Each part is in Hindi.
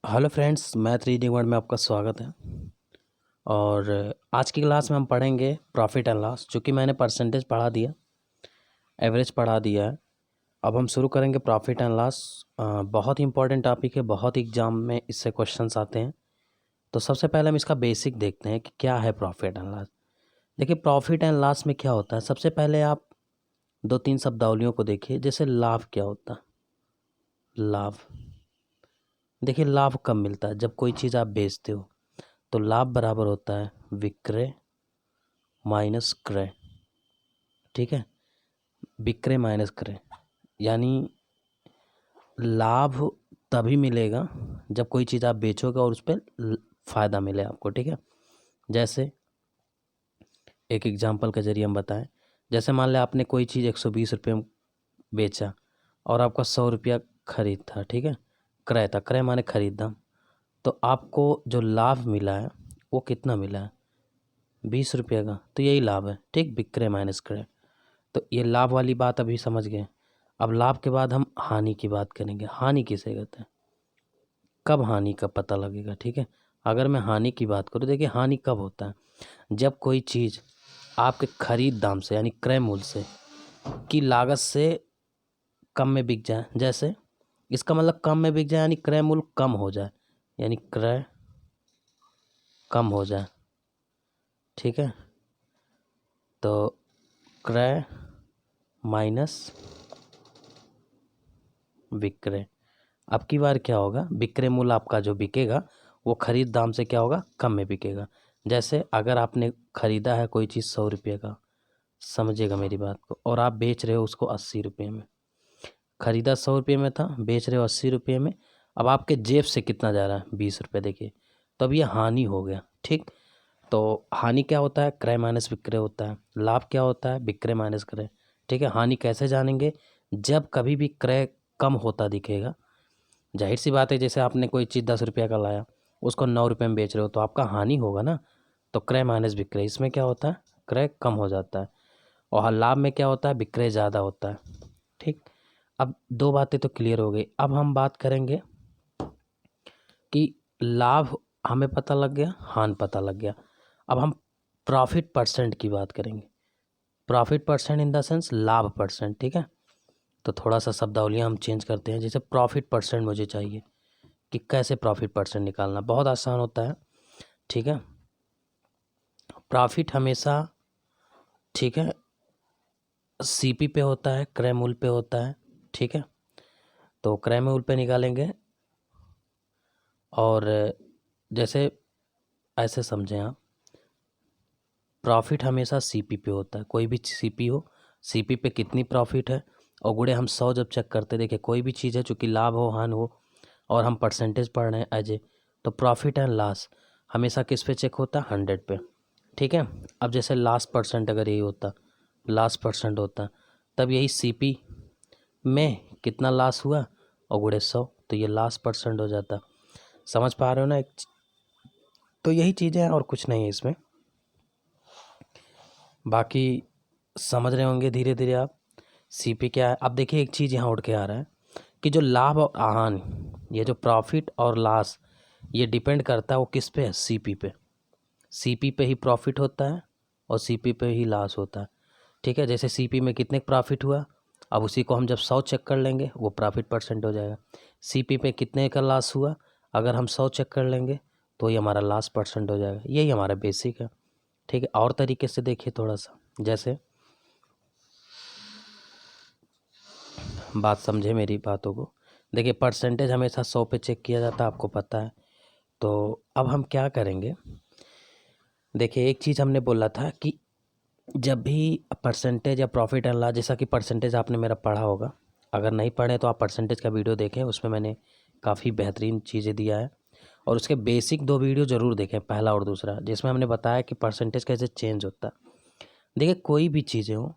Hello friends, math reading word में आपका स्वागत है। और आज की क्लास में हम पढ़ेंगे प्रॉफिट एंड लॉस। चूँकि मैंने परसेंटेज पढ़ा दिया, एवरेज पढ़ा दिया है, अब हम शुरू करेंगे प्रॉफिट एंड लॉस। बहुत ही इंपॉर्टेंट टॉपिक है, बहुत ही एग्जाम में इससे क्वेश्चंस आते हैं। तो सबसे पहले हम इसका बेसिक देखते हैं कि क्या है प्रॉफिट एंड लॉस। देखिए, प्रॉफिट एंड लॉस में क्या होता है। सबसे पहले आप दो तीन शब्दावलियों को देखिए। जैसे लाभ क्या होता है। लाभ, देखिए लाभ कब मिलता है, जब कोई चीज़ आप बेचते हो तो लाभ बराबर होता है विक्रय माइनस क्रय। ठीक है, विक्रय माइनस क्रय, यानी लाभ तभी मिलेगा जब कोई चीज़ आप बेचोगे और उस पर फ़ायदा मिले आपको। ठीक है, जैसे एक एग्जांपल के जरिए हम बताएं। जैसे मान लें आपने कोई चीज़ 120 रुपये में बेचा और आपका 100 रुपया खरीद था। ठीक है, क्रय था, क्रय माने खरीदना। तो आपको जो लाभ मिला है वो कितना मिला है, 20 रुपये का। तो यही लाभ है। ठीक, विक्रय माइनस क्रय। तो ये लाभ वाली बात अभी समझ गए। अब लाभ के बाद हम हानि की बात करेंगे। हानि किसे कहते हैं, कब हानि का पता लगेगा। ठीक है, अगर मैं हानि की बात करूँ, देखिए हानि कब होता है, जब कोई चीज़ आपके खरीद दाम से यानी क्रय मूल्य से की लागत से कम में बिक जाए। जैसे इसका मतलब कम में बिक जाए यानी क्रय मूल्य कम हो जाए, यानी क्रय कम हो जाए। ठीक है, तो क्रय माइनस विक्रय। अब की बार क्या होगा, विक्रय मूल्य आपका जो बिकेगा वो खरीद दाम से क्या होगा, कम में बिकेगा। जैसे अगर आपने खरीदा है कोई चीज़ 100 रुपये का, समझिएगा मेरी बात को, और आप बेच रहे हो उसको 80 रुपये में। खरीदा 100 रुपये में था, बेच रहे हो 80 रुपये में। अब आपके जेब से कितना जा रहा है, 20 रुपये। देखिए, तो अब ये हानि हो गया। ठीक, तो हानि क्या होता है, क्रय माइनस विक्रय होता है। लाभ क्या होता है, विक्रय माइनस क्रय। ठीक है, हानि कैसे जानेंगे, जब कभी भी क्रय कम होता दिखेगा। जाहिर सी बात है, जैसे आपने कोई चीज़ 10 रुपये का लाया, उसको 9 रुपये में बेच रहे हो, तो आपका हानि होगा ना। तो क्रय माइनस विक्रय, इसमें क्या होता है, क्रय कम हो जाता है। और लाभ में क्या होता है, विक्रय ज़्यादा होता है। ठीक, अब दो बातें तो क्लियर हो गई। अब हम बात करेंगे कि लाभ हमें पता लग गया, हानि पता लग गया। अब हम प्रॉफिट परसेंट की बात करेंगे। Profit percent in the sense लाभ परसेंट। ठीक है, तो थोड़ा सा शब्दावलियाँ हम चेंज करते हैं। जैसे प्रॉफिट परसेंट मुझे चाहिए कि कैसे प्रॉफिट परसेंट निकालना, बहुत आसान होता है। ठीक है, प्रॉफिट हमेशा, ठीक है, सीपी पे होता है, क्रय मूल्य पे होता है। ठीक है, तो क्रय मूल्य पे निकालेंगे। और जैसे ऐसे समझें आप, प्रॉफिट हमेशा सीपी पे होता है। कोई भी सीपी हो, सीपी पे कितनी प्रॉफिट है और गुणे हम 100 जब चेक करते, देखिए कोई भी चीज़ है, चूँकि लाभ हो हानि हो और हम परसेंटेज पढ़ रहे हैं एज ए, तो प्रॉफिट एंड लॉस हमेशा किस पे चेक होता है, 100 पे। ठीक है, अब जैसे लास्ट परसेंट अगर यही होता, लास्ट परसेंट होता, तब यही सीपी में कितना लॉस हुआ और गुणे 100, तो ये लास्ट परसेंट हो जाता। समझ पा रहे हो ना। तो यही चीज़ें हैं और कुछ नहीं है इसमें, बाकी समझ रहे होंगे धीरे धीरे आप। सीपी क्या है, अब देखिए एक चीज़ यहाँ उठ के आ रहा है कि जो लाभ और हानि, ये जो प्रॉफिट और लॉस, ये डिपेंड करता है वो किस पे है, सीपी पे। सीपी पे ही प्रॉफिट होता है और सीपी पे ही लॉस होता है। ठीक है, जैसे सीपी में कितने प्रॉफिट हुआ, अब उसी को हम जब 100 चेक कर लेंगे वो प्रॉफिट परसेंट हो जाएगा। सीपी पे कितने का लॉस हुआ, अगर हम 100 चेक कर लेंगे तो ये हमारा लॉस परसेंट हो जाएगा। यही हमारा बेसिक है। ठीक है, और तरीके से देखिए थोड़ा सा, जैसे बात समझे मेरी बातों को। देखिए परसेंटेज हमेशा 100 पे चेक किया जाता है, आपको पता है। तो अब हम क्या करेंगे, देखिए एक चीज़ हमने बोला था कि जब भी परसेंटेज या प्रॉफिट एंड लॉस, जैसा कि परसेंटेज आपने मेरा पढ़ा होगा, अगर नहीं पढ़े तो आप परसेंटेज का वीडियो देखें, उसमें मैंने काफ़ी बेहतरीन चीज़ें दिया है। और उसके बेसिक दो वीडियो ज़रूर देखें, पहला और दूसरा, जिसमें हमने बताया कि परसेंटेज कैसे चेंज होता है। देखिए कोई भी चीज़ें हो,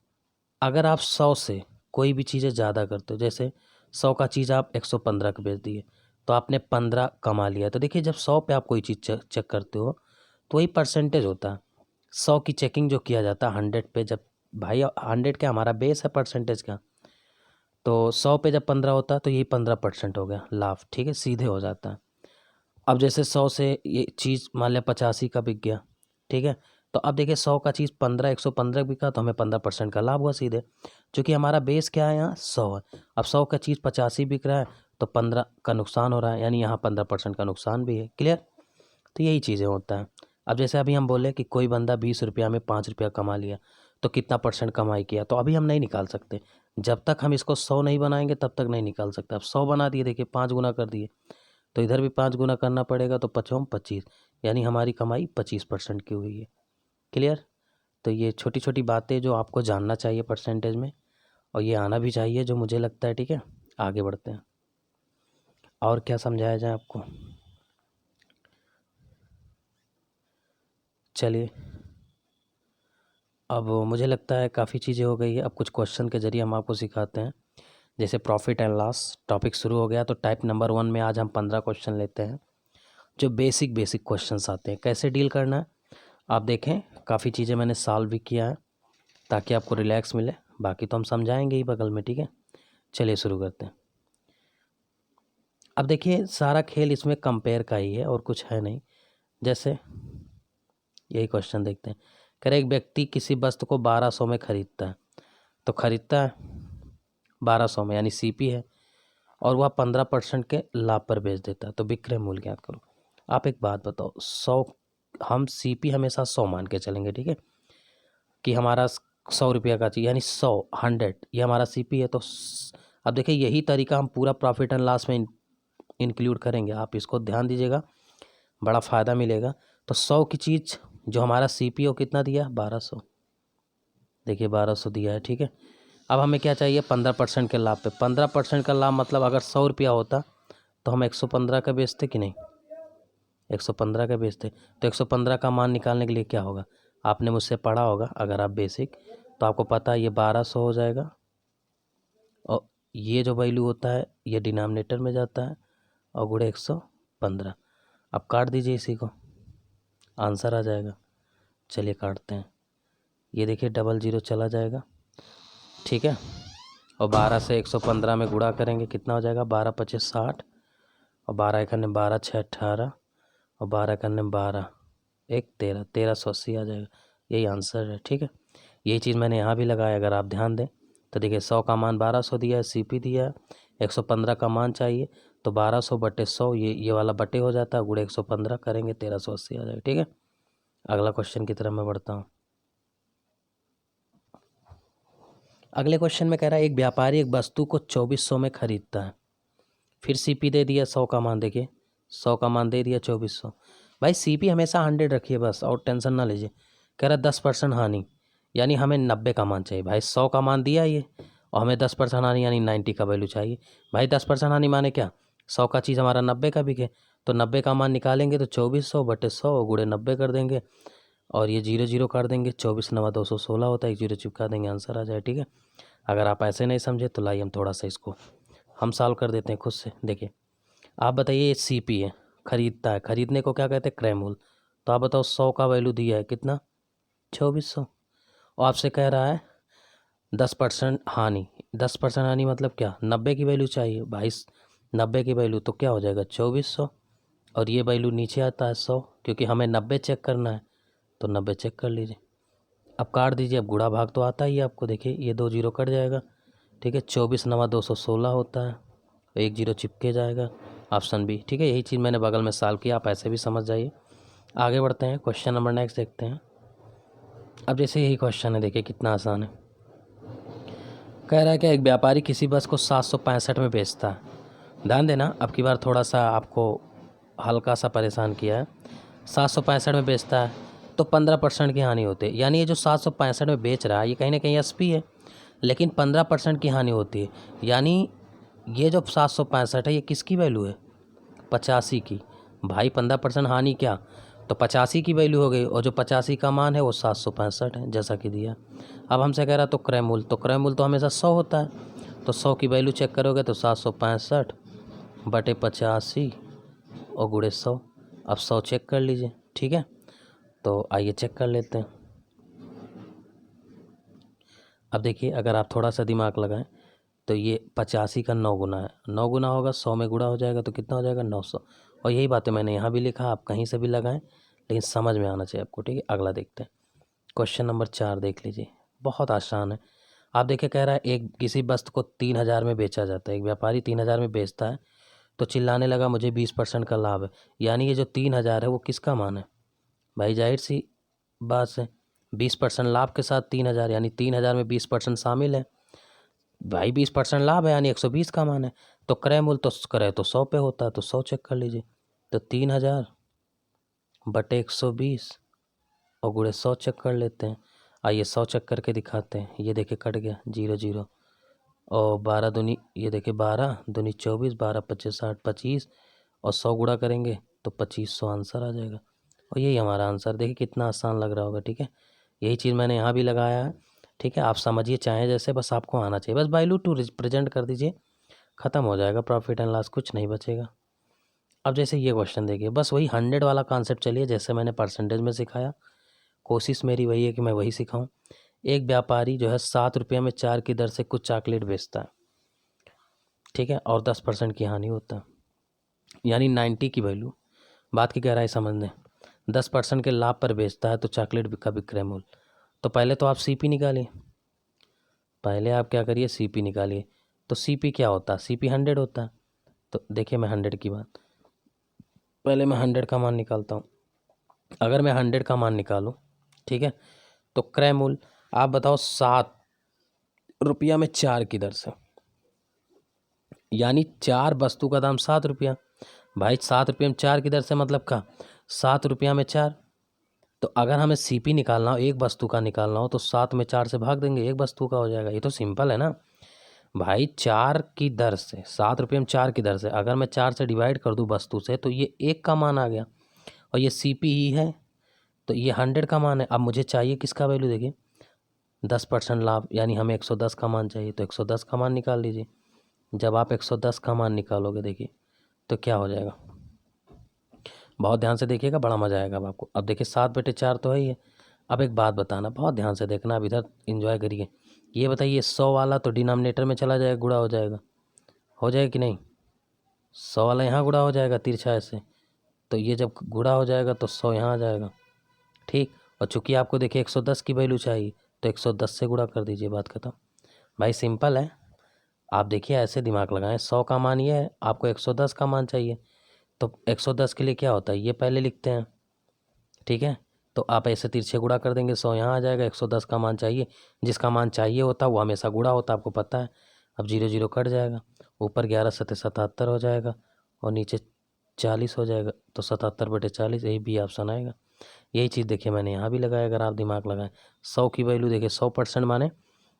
अगर आप 100 से कोई भी चीज़ें ज़्यादा करते हो, जैसे 100 का चीज़ आप 115 का बेच दिए, तो आपने 15 कमा लिया। तो देखिए जब 100 पे आप कोई चीज़ चेक करते हो तो वही परसेंटेज होता है। 100 की चेकिंग जो किया जाता है 100 पे, जब भाई 100 क्या हमारा बेस है परसेंटेज का, तो 100 पे जब 15 होता है तो यही 15% हो गया लाभ। ठीक है, सीधे हो जाता है। अब जैसे 100 से ये चीज़ मान लिया 85 का बिक गया, ठीक है। तो अब देखिए 100 का चीज़ 115 बिका तो हमें 15% का लाभ हुआ सीधे, क्योंकि हमारा बेस क्या है यहाँ 100 है। अब 100 का चीज़ 85 बिक रहा है तो 15 का नुकसान हो रहा है, यानी यहाँ 15% का नुकसान भी है। क्लियर? तो यही चीज़ें होता है। अब जैसे अभी हम बोले कि कोई बंदा 20 रुपया में 5 रुपया कमा लिया तो कितना % कमाई किया, तो अभी हम नहीं निकाल सकते। जब तक हम इसको 100 नहीं बनाएंगे तब तक नहीं निकाल सकते। अब 100 बना दिए, देखिए 5 गुना कर दिए, तो इधर भी 5 गुना करना पड़ेगा, तो 5 25, यानी हमारी कमाई 25% की हुई है। क्लियर? तो ये छोटी छोटी बातें जो आपको जानना चाहिए परसेंटेज में, और ये आना भी चाहिए जो मुझे लगता है। ठीक है, आगे बढ़ते हैं। और क्या समझाया जाए आपको? चलिए, अब मुझे लगता है काफ़ी चीज़ें हो गई है। अब कुछ क्वेश्चन के ज़रिए हम आपको सिखाते हैं। जैसे प्रॉफिट एंड लॉस टॉपिक शुरू हो गया, तो टाइप नंबर 1 में आज हम 15 क्वेश्चन लेते हैं जो बेसिक क्वेश्चंस आते हैं, कैसे डील करना है। आप देखें, काफ़ी चीज़ें मैंने सॉल्व भी किया है ताकि आपको रिलैक्स मिले। बाकी तो हम समझाएंगे ही बगल में, ठीक है। चलिए शुरू करते हैं। अब देखिए, सारा खेल इसमें कंपेयर का ही है और कुछ है नहीं। जैसे यही क्वेश्चन देखते हैं। कह रहे एक व्यक्ति किसी वस्तु को 1200 में खरीदता है, तो खरीदता है 1200 में, यानी सीपी है, और वह 15% के लाभ पर बेच देता है, तो विक्रय मूल्य ज्ञात करो। आप एक बात बताओ, 100, हम सीपी हमेशा 100 मान के चलेंगे, ठीक है, कि हमारा 100 रुपया का चाहिए, यानी 100 100 ये हमारा सीपी है। तो अब देखिए, यही तरीका हम पूरा प्रॉफिट एंड लॉस में इंक्लूड करेंगे। आप इसको ध्यान दीजिएगा, बड़ा फ़ायदा मिलेगा। तो 100 की चीज़ जो हमारा सीपी हो कितना दिया, 1200, देखिए 1200 दिया है, ठीक है। अब हमें क्या चाहिए, 15% के लाभ पे। 15% का लाभ मतलब अगर 100 रुपया होता तो हम 115 का बेचते कि नहीं, 115 का बेचते। तो 115 का मान निकालने के लिए क्या होगा, आपने मुझसे पढ़ा होगा अगर आप बेसिक, तो आपको पता है ये 1200 हो जाएगा, और ये जो वैल्यू होता है ये डिनोमिनेटर में जाता है, और गुणे 115। अब काट दीजिए इसी को, आंसर आ जाएगा। चलिए काटते हैं। ये देखिए डबल जीरो चला जाएगा, ठीक है। और 12 से 115 में गुणा करेंगे, कितना हो जाएगा, 12 पच्चीस 60, और 12 एक 12 6 18, और 12 एक 12 एक 13, 1380 आ जाएगा। यही आंसर है, ठीक है। यही चीज़ मैंने यहाँ भी लगाया, अगर आप ध्यान दें तो देखिए 100 का मान 1200 दिया है, सीपी दिया है, 115 का मान चाहिए, तो 1200 बटे 100, ये वाला बटे हो जाता है, गुणे 115 करेंगे 1380 आ जाएगा, ठीक है। अगला क्वेश्चन की तरफ मैं बढ़ता हूँ। अगले क्वेश्चन में कह रहा है एक व्यापारी एक वस्तु को 2400 में खरीदता है, फिर सीपी दे दिया 100 का मान, देखिए 100 का मान दे दिया 2400। भाई सीपी हमेशा 100 रखिए बस, और टेंशन ना लीजिए। कह रहा 10% हानि, यानी हमें 90 का मान चाहिए। भाई 100 का मान दिया ये, और हमें 10% हानि यानी 90 का वैल्यू चाहिए। भाई 10% हानि माने क्या, 100 का चीज़ हमारा 90 का बिके, तो 90 का मान निकालेंगे तो 2400 बटे 100 गुणे 90 कर देंगे, और ये 0 0 कर देंगे, 24 9 216 होता है, 1 0 चिपका देंगे, आंसर आ जाए, ठीक है। अगर आप ऐसे नहीं समझे तो लाइए हम थोड़ा सा इसको हम सॉल्व कर देते हैं खुद से। देखिए, आप बताइए, ये सीपी है, खरीदता है, खरीदने को क्या कहते हैं, क्रय मूल्य। तो आप बताओ 100 का वैल्यू दिया है कितना, 2400, और आपसे कह रहा है 10% हानि। 10% हानि मतलब क्या, 90 की वैल्यू चाहिए भाई, 90 की वैल्यू तो क्या हो जाएगा 2400, और ये वैल्यू नीचे आता है 100, क्योंकि हमें 90 चेक करना है, तो 90 चेक कर लीजिए। अब काट दीजिए, अब गुणा भाग तो आता ही है आपको, देखिए ये 2 जीरो कट जाएगा, ठीक है। 24 9 216 होता है, 1 जीरो चिपके जाएगा, ऑप्शन बी, ठीक है। यही चीज़ मैंने बगल में सॉल्व किया, आप ऐसे भी समझ जाइए। आगे बढ़ते हैं, क्वेश्चन नंबर नेक्स्ट देखते हैं। अब जैसे यही क्वेश्चन है, देखिए कितना आसान है। कह रहा है कि एक व्यापारी किसी बस को 765 में बेचता है। ध्यान देना, अब की बार थोड़ा सा आपको हल्का सा परेशान किया है। 765 में बेचता है तो 15% की हानि होती है, यानी ये जो 765 में बेच रहा है ये कहीं ना कहीं एसपी है, लेकिन 15% की हानि होती है, यानी ये जो 765 है ये किसकी वैल्यू है, 85 की। भाई 15% हानि क्या, तो 85 की वैल्यू हो गई, और जो 85 का मान है वो 765 है, जैसा कि दिया। अब हमसे कह रहा तो क्रय मूल्य, तो क्रय मूल्य तो हमेशा 100 होता है, तो 100 की वैल्यू चेक करोगे तो 765 बटे 85 और गुणे 100। अब 100 चेक कर लीजिए, ठीक है। तो आइए चेक कर लेते हैं। अब देखिए, अगर आप थोड़ा सा दिमाग लगाएं तो ये 85 का 9 गुना है, 9 गुना होगा 100 में गुणा हो जाएगा तो कितना हो जाएगा 900। और यही बातें मैंने यहाँ भी लिखा, आप कहीं से भी लगाएं लेकिन समझ में आना चाहिए आपको, ठीक है। अगला देखते हैं, क्वेश्चन नंबर 4 देख लीजिए, बहुत आसान है। आप देखिए कह रहा है एक किसी वस्तु को 3000 में बेचा जाता है, एक व्यापारी 3000 में बेचता है तो चिल्लाने लगा मुझे 20% का लाभ है। यानी ये जो 3000 है वो किसका मान है भाई, जाहिर सी बात से 20% लाभ के साथ 3000, यानी 3000 में 20% शामिल है भाई, 20% लाभ है यानी 120 का मान है। तो क्रय मूल्य तो क्रय तो 100 पे होता है, तो 100 चेक कर लीजिए। तो 3000 बटे 120 और गुणे 100 चेक कर लेते हैं। आइए 100 चेक करके दिखाते हैं। ये देखिए कट गया 0 0 और 12 दूनी, ये देखिए 12 दूनी 24, 12 25 60 25 और 100 गुणा करेंगे तो 2500 आंसर आ जाएगा। और यही हमारा आंसर, देखिए कितना आसान लग रहा होगा, ठीक है। यही चीज़ मैंने यहाँ भी लगाया है, ठीक है। आप समझिए चाहे जैसे, बस आपको आना चाहिए, बस वैल्यू टू रिप्रेजेंट कर दीजिए, ख़त्म हो जाएगा, प्रॉफिट एंड लॉस कुछ नहीं बचेगा। अब जैसे ये क्वेश्चन देखिए, बस वही 100 वाला कॉन्सेप्ट चलिए, जैसे मैंने परसेंटेज में सिखाया, कोशिश मेरी वही है कि मैं वही सिखाऊं। एक व्यापारी जो है 7 रुपये में 4 की दर से कुछ चॉकलेट बेचता है, ठीक है, और 10% की हानि होता है, यानी 90 की वैल्यू, बात की गहराई समझ लें, 10% के लाभ पर बेचता है तो चॉकलेट का विक्रय मूल्य। तो पहले तो आप सीपी निकालिए, पहले आप क्या करिए सीपी निकालिए। तो सीपी क्या होता है, सीपी 100 होता है। तो देखिए मैं 100 की बात, पहले मैं 100 का मान निकालता हूँ। अगर मैं 100 का मान निकालूँ, ठीक है, तो क्रय मूल्य आप बताओ 7 रुपया में 4 की दर से, यानी 4 वस्तु का दाम 7 रुपया भाई, 7 रुपये में 4 की दर से मतलब का 7 रुपया में 4। तो अगर हमें सीपी निकालना हो, एक वस्तु का निकालना हो, तो 7 में 4 से भाग देंगे, एक वस्तु का हो जाएगा। ये तो सिंपल है ना भाई, 4 की दर से, 7 रुपये में 4 की दर से अगर मैं 4 से डिवाइड कर दूं वस्तु से, तो ये 1 का मान आ गया, और ये सीपी ही है, तो ये 100 का मान है। अब मुझे चाहिए किसका वैल्यू, देखिए 10% लाभ, यानी हमें 110 का मान चाहिए, तो 110 का मान निकाल लीजिए। जब आप 110 का मान निकालोगे देखिए तो क्या हो जाएगा, बहुत ध्यान से देखिएगा, बड़ा मजा आएगा अब आपको। अब देखिए 7/4 तो है ही है। अब एक बात बताना, बहुत ध्यान से देखना, अब इधर एंजॉय करिए। ये बताइए 100 वाला तो डिनोमिनेटर में चला जाएगा, गुणा हो जाएगा कि नहीं, 100 वाला यहाँ गुणा हो जाएगा तिरछा ऐसे, तो ये जब गुणा हो जाएगा तो 100 यहाँ आ जाएगा, ठीक। और चूंकि आपको देखिए 110 की वैल्यू चाहिए, तो 110 से गुणा कर दीजिए, बात खत्म भाई, सिंपल है। आप देखिए ऐसे दिमाग लगाएं, 100 का मान ये है, आपको 110 का मान चाहिए, तो 110 के लिए क्या होता है, ये पहले लिखते हैं, ठीक है। तो आप ऐसे तिरछे गुणा कर देंगे, 100 यहाँ आ जाएगा, 110 का मान चाहिए, जिसका मान चाहिए होता है वो हमेशा गुणा होता है, आपको पता है। अब 0 0 कट जाएगा, ऊपर 11 7 77 हो जाएगा, और नीचे 40 हो जाएगा, तो 77/40, यही बी ऑप्शन आएगा। यही चीज़ देखिए मैंने यहाँ भी लगाया, अगर आप दिमाग लगाएं। 100 की वैल्यू देखिए 100% माने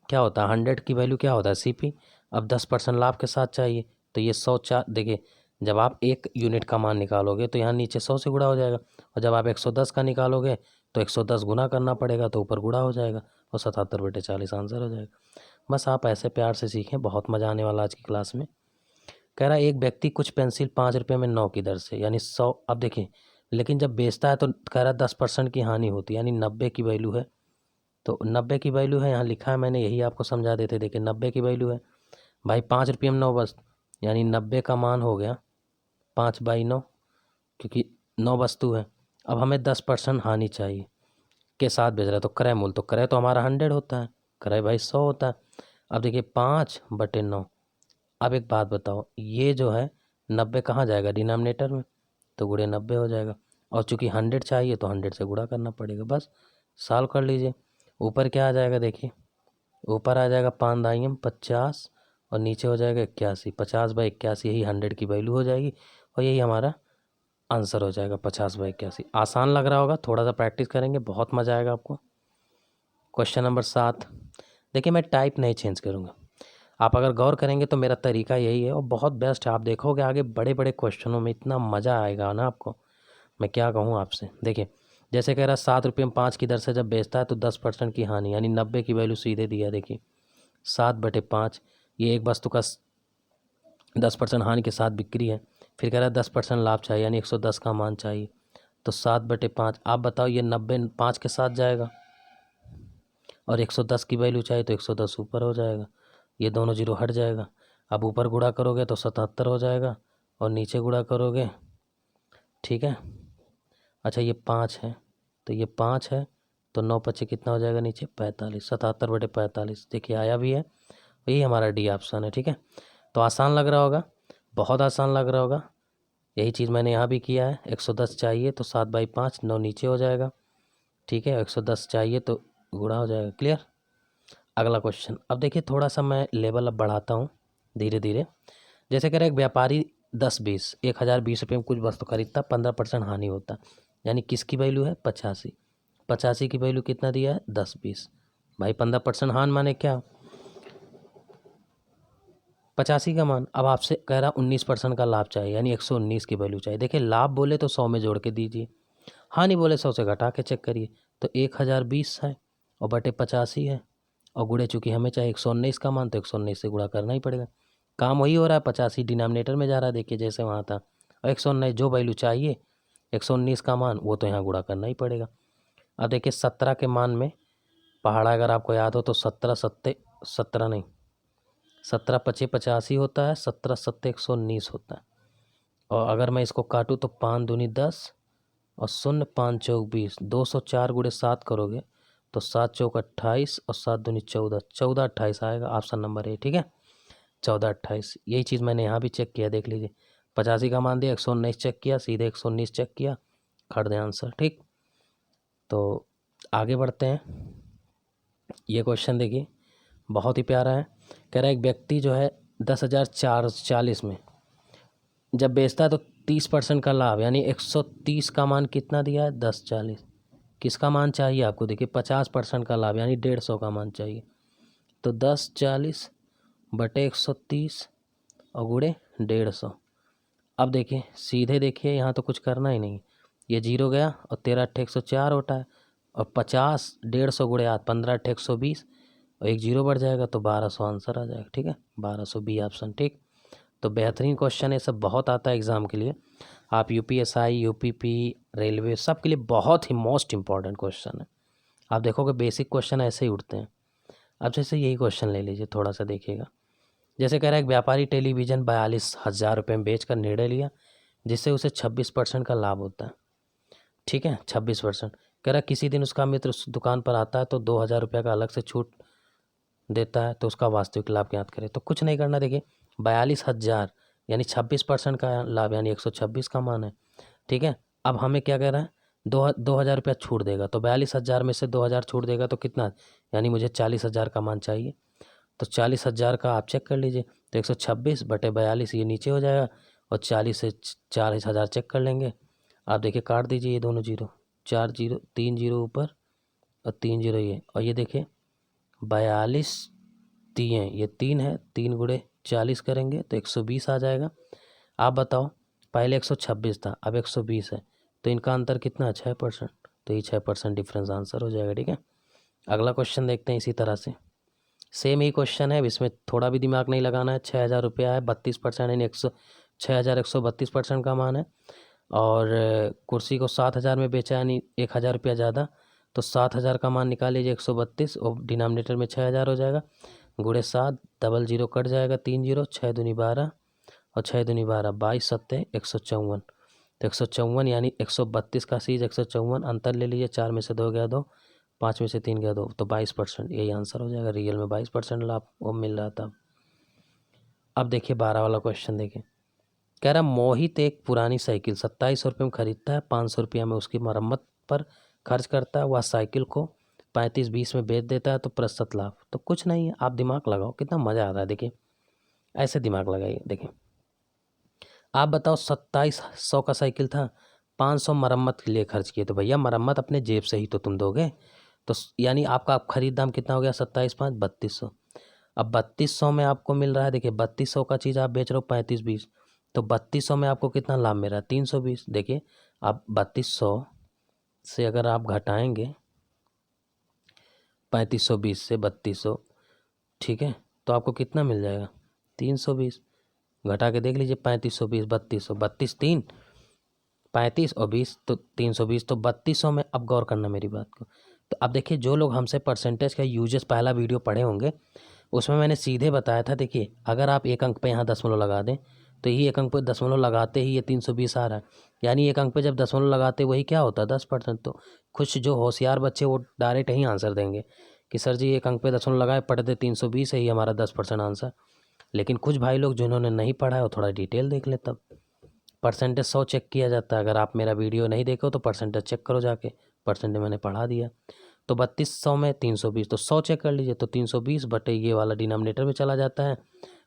क्या होता है, 100 की वैल्यू क्या होता है सीपी। अब 10% लाभ के साथ चाहिए, तो ये 100 4, देखिए जब आप 1 यूनिट का मान निकालोगे तो यहाँ नीचे 100 से गुणा हो जाएगा, और जब आप 110 का निकालोगे तो 110 गुना करना पड़ेगा, तो ऊपर गुणा हो जाएगा, और 77/40 आंसर हो जाएगा। बस आप ऐसे प्यार से सीखें, बहुत मज़ा आने वाला आज की क्लास में। कह रहा है एक व्यक्ति कुछ पेंसिल 5 रुपये में 9 की दर से, यानी 100, अब देखिए लेकिन जब बेचता है तो कह रहा है 10% की हानि होती है, यानी 90 की वैल्यू है। तो 90 की वैल्यू है, यहाँ लिखा है मैंने, यही आपको समझा देते। देखिए 90 की वैल्यू है भाई, 5 रुपये में 9 वस्तु, यानी 90 का मान हो गया 5/9, क्योंकि 9 वस्तु है। अब हमें 10% हानि चाहिए के साथ बेच रहा है, तो क्रय मूल्य, तो क्रय तो हमारा 100 होता है, क्रय भाई 100 होता है। अब देखिए 5/9। अब एक बात बताओ, ये जो है 90 कहाँ जाएगा, डिनोमिनेटर में, तो गुणे 90 हो जाएगा, और चूंकि 100 चाहिए तो 100 से गुणा करना पड़ेगा, बस सॉल्व कर लीजिए। ऊपर क्या आ जाएगा, देखिए ऊपर आ जाएगा 5 दाइयम 50, और नीचे हो जाएगा 81, 50/81, यही 100 की वैल्यू हो जाएगी, और यही हमारा आंसर हो जाएगा 50/81। आसान लग रहा होगा, थोड़ा सा प्रैक्टिस करेंगे बहुत मज़ा आएगा आपको। क्वेश्चन नंबर 7, देखिए मैं टाइप नहीं चेंज करूँगा, आप अगर गौर करेंगे तो मेरा तरीका यही है, और बहुत बेस्ट है। आप देखोगे आगे बड़े बड़े क्वेश्चनों में इतना मज़ा आएगा ना आपको, मैं क्या कहूँ आपसे। देखिए जैसे कह रहा है 7 रुपये में 5 की दर से जब बेचता है तो 10% की हानि, यानी 90 की वैल्यू सीधे दिया। देखिए 7/5, ये एक वस्तु का 10% हानि के साथ बिक्री है। फिर कह रहा है 10% लाभ चाहिए, यानी 110 का मान चाहिए, तो 7/5। आप बताओ ये 90 5 के साथ जाएगा, और 110 की वैल्यू चाहिए तो 110 ऊपर हो जाएगा, ये दोनों जीरो हट जाएगा। अब ऊपर गुणा करोगे तो 77 हो जाएगा और नीचे गुणा करोगे, ठीक है। अच्छा ये 5 है तो ये 5 है तो 9 पच्चे कितना हो जाएगा नीचे 45, 77/45। देखिए आया भी है, यही हमारा डी ऑप्शन है, ठीक है। तो आसान लग रहा होगा, बहुत आसान लग रहा होगा। यही चीज़ मैंने यहाँ भी किया है। 110 चाहिए तो 7/5, 9 नीचे हो जाएगा, ठीक है। 110 चाहिए तो गुणा हो जाएगा। क्लियर। अगला क्वेश्चन। अब देखिए थोड़ा सा मैं लेवल अब बढ़ाता हूँ धीरे धीरे। जैसे कह रहे एक व्यापारी 10-20 1020 रुपये में कुछ वस्तु खरीदता, 15% हानि होता, यानी किसकी वैल्यू है 85। 85 की वैल्यू कितना दिया है 10-20। भाई 15% हानि माने क्या 85 का मान। अब आपसे कह रहा 19% का लाभ चाहिए, यानी 119 की वैल्यू चाहिए। देखिए लाभ बोले तो 100 में जोड़ के दीजिए, हानि बोले 100 से घटा के चेक करिए। तो 1020 है और बटे 85 है और गुणे चूँकि हमें चाहिए 119 का मान, तो 119 से गुणा करना ही पड़ेगा। काम वही हो रहा है, 85 डिनोमिनेटर में जा रहा है, देखिए जैसे वहाँ था। और 119 जो वैल्यू चाहिए 119 का मान, वो तो यहाँ गुणा करना ही पड़ेगा। अब देखिए 17 के मान में पहाड़ा अगर आपको याद हो तो 17 नहीं 17 पचे 85 होता है, 17 सत्ते 119 होता है। और अगर मैं इसको काटूँ तो 5 दूनी 10 और 0 5 चौक 20, 204 गुणे 7 करोगे तो 7 चौक 28 और 7 दूनी 14, 14-28 आएगा ऑप्शन नंबर ए, ठीक है। 14-28 यही चीज़ मैंने यहाँ भी चेक किया, देख लीजिए 85 का मान दिया, 119 चेक किया, सीधे 119 चेक किया, खड़ दे आंसर, ठीक। तो आगे बढ़ते हैं। ये क्वेश्चन देखिए बहुत ही प्यारा है। कह रहा है एक व्यक्ति जो है 10,440 में जब बेचता है तो 30% का लाभ, यानी 130 का मान कितना दिया है 1040। किसका मान चाहिए आपको, देखिए 50% का लाभ यानी 150 का मान चाहिए। तो 1040 बटे 130 और गुणे 150। अब देखिए सीधे देखिए यहाँ तो कुछ करना ही नहीं, ये जीरो गया और 13×8 104 होता है और 50 150 गुणे 8 15×8 120 और एक जीरो बढ़ जाएगा तो 1200 आंसर आ जाएगा, ठीक है। 1200 बी ऑप्शन, ठीक। तो बेहतरीन क्वेश्चन है, सब बहुत आता है एग्ज़ाम के लिए। आप यूपीएसआई यूपीपी रेलवे सब के लिए बहुत ही मोस्ट इंपॉर्टेंट क्वेश्चन है। आप देखोगे बेसिक क्वेश्चन ऐसे ही उठते हैं। अब जैसे यही क्वेश्चन ले लीजिए, थोड़ा सा देखिएगा। जैसे कह रहा है एक व्यापारी टेलीविज़न 42,000 रुपये में बेच कर निर्णय लिया जिससे उसे 26% का लाभ होता है, ठीक है। 26%। कह रहा है किसी दिन उसका मित्र उस दुकान पर आता है तो 2,000 रुपये का अलग से छूट देता है, तो उसका वास्तविक लाभ ज्ञात करें। तो कुछ नहीं करना, देखिए 42,000 यानी 26% का लाभ, यानी 126 का मान है, ठीक है। अब हमें क्या कह रहा है 2,000 रुपया छूट देगा, तो 42,000 में से 2,000 छूट देगा तो कितना, यानी मुझे 40,000 का मान चाहिए। तो 40,000 का आप चेक कर लीजिए, तो 126 बटे 42 ये नीचे हो जाएगा और 40 से 40,000 चेक कर लेंगे। आप देखिए काट दीजिए ये दोनों जीरो, 4 जीरो 3 जीरो ऊपर और 3 जीरो ये, और ये देखिए 42 तीन, ये 3 है, 3 गुणे 40 करेंगे तो 120 आ जाएगा। आप बताओ पहले 126 था अब 120 है, तो इनका अंतर कितना है 6%, तो ये 6% डिफरेंस आंसर हो जाएगा, ठीक है। अगला क्वेश्चन देखते हैं इसी तरह से, सेम ही क्वेश्चन है, इसमें थोड़ा भी दिमाग नहीं लगाना है। 6,000 रुपया है, 32% यानी 6,132% का मान है और कुर्सी को 7,000 में बेचा यानी 1,000 रुपया ज़्यादा, तो 7,000 का मान निकाल लीजिए 132 और डिनोमिनेटर में 6,000 हो जाएगा, गुणे 7 डबल जीरो कट जाएगा 3 जीरो, 6 दूनी 12 और 6 दूनी 12 22 सत्ते 154, तो 154 यानी 132 का सीज 154, अंतर ले लीजिए 4 में से 2 गया 2, 5 में से 3 गया 2, तो 22%, यही आंसर हो जाएगा। रियल में 22% लाभ वो मिल रहा था। अब देखिए 12 वाला क्वेश्चन देखिए, कह रहा मोहित एक पुरानी साइकिल 2700 रुपये में खरीदता है, 500 रुपया में उसकी मरम्मत पर खर्च करता है, वह साइकिल को 35-20 में बेच देता है, तो प्रस्तुत लाभ। तो कुछ नहीं है, आप दिमाग लगाओ, कितना मज़ा आ रहा है। देखिए ऐसे दिमाग लगाइए, देखिए आप बताओ 2700 का साइकिल था, 500 मरम्मत के लिए खर्च किए, तो भैया मरम्मत अपने जेब से ही तो तुम दोगे, तो यानी आपका खरीद दाम कितना हो गया 27×5 3200। अब 3200 में आपको मिल रहा है, देखिए 3200 का चीज़ आप बेच रहे हो 35-20, तो 3200 में आपको कितना लाभ मिल रहा है 320। देखिए आप 3200 से अगर आप घटाएंगे 3520 से 3200, ठीक है, तो आपको कितना मिल जाएगा 320। घटा के देख लीजिए 3520 3200, 32 3 35 और 20 तो 320, तो 3200 में। अब गौर करना मेरी बात को, तो अब देखिए जो लोग हमसे परसेंटेज का यूजेस पहला वीडियो पढ़े होंगे उसमें मैंने सीधे बताया था, देखिए अगर आप एक अंक पे यहाँ दशमलव लगा दें तो यही एक अंक पे दशमलव लगाते ही ये 320 आ रहा है, यानी एक अंक पे जब दशमलव लगाते वही क्या होता है 10%। तो कुछ जो होशियार बच्चे वो डायरेक्ट यही आंसर देंगे कि सर जी एक अंक पे दशमलव लगाए, पढ़ दे 320 है, ये हमारा 10% आंसर। लेकिन कुछ भाई लोग जिन्होंने नहीं पढ़ा है वो थोड़ा डिटेल देख ले, तब परसेंटेज 100 चेक किया जाता है। अगर आप मेरा वीडियो नहीं देखो तो परसेंटेज चेक करो जाके, परसेंटेज मैंने पढ़ा दिया। तो 3200 में 320, तो 100 चेक कर लीजिए, तो 320 बटे ये वाला डिनोमिनेटर में चला जाता है।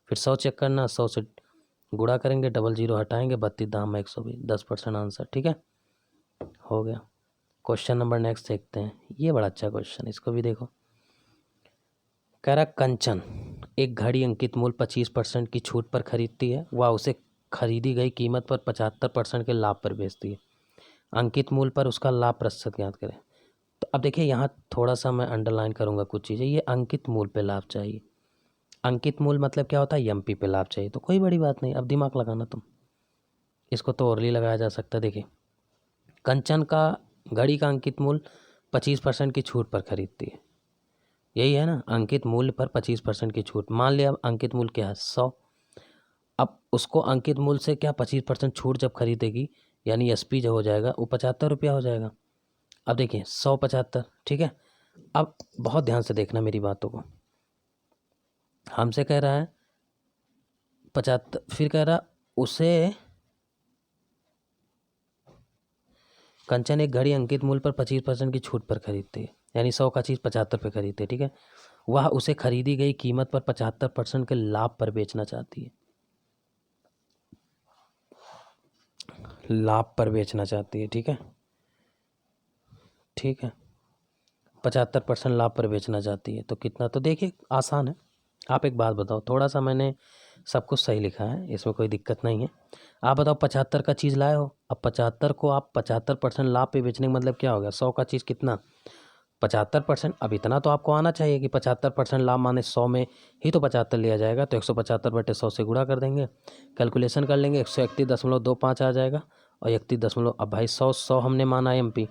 फिर 100 चेक करना, 100 से गुणा करेंगे, डबल जीरो हटाएंगे, 32 दाम में 120, 10% आंसर। ठीक है, हो गया। क्वेश्चन नंबर नेक्स्ट देखते हैं, ये बड़ा अच्छा क्वेश्चन, इसको भी देखो। कह रहा कंचन एक घड़ी अंकित मूल्य 25% की छूट पर खरीदती है, वह उसे खरीदी गई कीमत पर 75% के लाभ पर बेचती है। अंकित मूल्य पर उसका लाभ प्रतिशत ज्ञात करें। तो अब देखिए यहाँ थोड़ा सा मैं अंडरलाइन करूँगा कुछ चीज़ें। ये अंकित मूल्य पे लाभ चाहिए, अंकित मूल्य मतलब क्या होता है, एमपी पे लाभ चाहिए। तो कोई बड़ी बात नहीं, अब दिमाग लगाना तुम, इसको तो ओरली लगाया जा सकता है। देखिए कंचन का घड़ी का अंकित मूल्य 25% की छूट पर खरीदती है, यही है ना, अंकित मूल्य पर 25% की छूट। मान लिया अंकित मूल्य क्या है 100, अब उसको अंकित मूल्य से क्या 25% छूट जब खरीदेगी, यानी एसपी जो हो जाएगा वो 75 रुपया हो जाएगा। अब देखिए 100 75, ठीक है। अब बहुत ध्यान से देखना मेरी बातों को, हमसे कह रहा है 75, फिर कह रहा उसे कंचन एक घड़ी अंकित मूल्य पर 25% की छूट पर खरीदती है, यानी 100 का चीज़ 75 पे खरीदती है, ठीक है। वह उसे खरीदी गई कीमत पर 75% के लाभ पर बेचना चाहती है, लाभ पर बेचना चाहती है, ठीक है, ठीक है, 75% लाभ पर बेचना चाहती है। तो कितना, तो देखिए आसान है। आप एक बात बताओ, थोड़ा सा मैंने सब कुछ सही लिखा है, इसमें कोई दिक्कत नहीं है। आप बताओ 75 का चीज़ लाए हो, अब 75 को आप 75% लाभ पे बेचने का मतलब क्या हो गया, 100 का चीज़ कितना 75%। अब इतना तो आपको आना चाहिए कि 75% लाभ माने 100 में ही तो 75 लिया जाएगा, तो 175 बटे 100 से गुणा कर देंगे, कैलकुलेशन कर लेंगे, 131.25 आ जाएगा। और 31 अब भाई 100 हमने माना एमपी,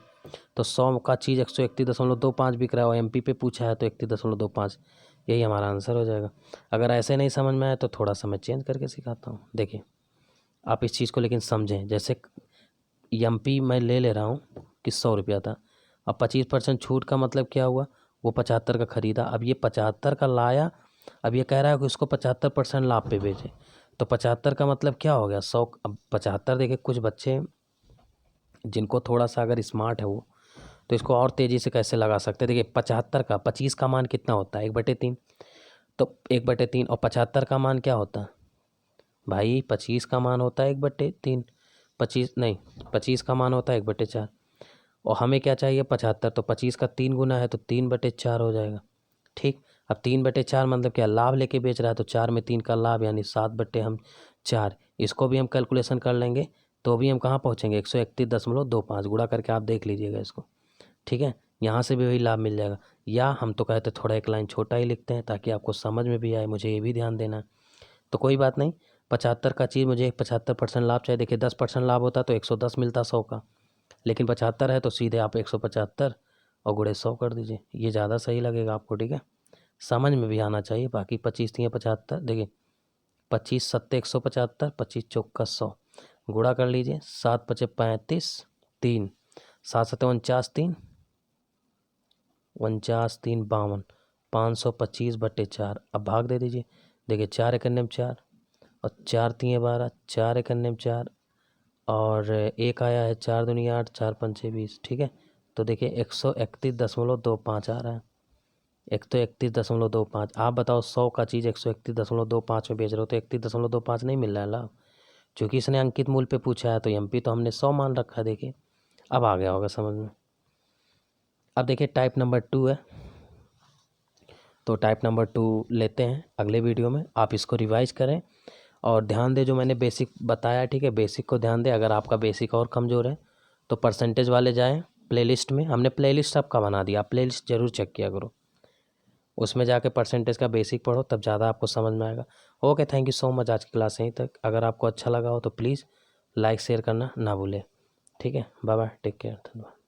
तो 100 का चीज़ 131.25 बिक रहा है और एमपी पे पूछा है तो 31.25, यही हमारा आंसर हो जाएगा। अगर ऐसे नहीं समझ में आए तो थोड़ा सा मैं चेंज करके सिखाता हूँ। देखिए आप इस चीज़ को लेकिन समझें, जैसे एमपी मैं ले रहा हूँ कि 100 रुपया था, अब 25% छूट का मतलब क्या हुआ, वो 75 का ख़रीदा, अब ये 75 का लाया, अब ये कह रहा है कि उसको 75% लाभ पे बेचे, तो 75 का मतलब क्या हो गया 100। अब 75 देखिए कुछ बच्चे जिनको थोड़ा सा अगर स्मार्ट है वो तो इसको और तेज़ी से कैसे लगा सकते हैं। देखिए 75 का 25 का मान कितना होता है 1/3, तो 1/3, और 75 का मान क्या होता है भाई, 25 का मान होता है 1/3, 25 नहीं 25 का मान होता है 1/4, और हमें क्या चाहिए 75, तो 25 का 3 गुना है तो 3/4 हो जाएगा, ठीक। अब 3/4 मतलब क्या, लाभ लेके बेच रहा है, तो 4 में 3 का लाभ यानी 7/4, इसको भी हम कैलकुलेशन कर लेंगे तो भी हम कहाँ पहुँचेंगे 131.25, गुणा करके आप देख लीजिएगा इसको, ठीक है। यहाँ से भी वही लाभ मिल जाएगा। या हम तो कहते थोड़ा एक लाइन छोटा ही लिखते हैं ताकि आपको समझ में भी आए, मुझे ये भी ध्यान देना है। तो कोई बात नहीं, 75 का चीज़ मुझे 75% लाभ चाहिए। देखिए 10% लाभ होता तो 110 मिलता 100 का, लेकिन 75 है तो सीधे आप 175 और गुणे 100 कर दीजिए, ये ज़्यादा सही लगेगा आपको, ठीक है। समझ में भी आना चाहिए, बाकी 25 3 75, देखिए 25 7 175, 25 चौका 100, गुणा कर लीजिए, 7 5 35, 3 7 7 49, 3 49 3 52, 525/4, अब भाग दे दीजिए। देखिए 4 एक अन्य में 4 और 4 3 12, 4 एक अन्य में 4 और एक आया है 4 दूनी 8, 4 पंचे 20, ठीक है। तो देखिए 131.25 आ रहा है, 131.25। आप बताओ 100 का चीज़ 131.25 में बेच रहे हो तो 31.25 नहीं मिल रहा है लाभ, क्योंकि इसने अंकित मूल्य पे पूछा है, तो एमपी तो हमने 100 मान रखा है। देखिए अब आ गया होगा समझ में। अब देखिए टाइप नंबर 2 है, तो टाइप नंबर 2 लेते हैं अगले वीडियो में। आप इसको रिवाइज करें और ध्यान दें जो मैंने बेसिक बताया, ठीक है, बेसिक को ध्यान दें। अगर आपका बेसिक और कमज़ोर है तो परसेंटेज वाले जाएं प्लेलिस्ट में, हमने प्लेलिस्ट आपका बना दिया, आप प्लेलिस्ट ज़रूर चेक किया करो, उसमें जाके परसेंटेज का बेसिक पढ़ो, तब ज़्यादा आपको समझ में आएगा। Okay, thank you so much, आज की क्लास यहीं तक। अगर आपको अच्छा लगा हो तो प्लीज़ लाइक शेयर करना ना भूलें, ठीक है। बाय बाय, टेक केयर, धन्यवाद।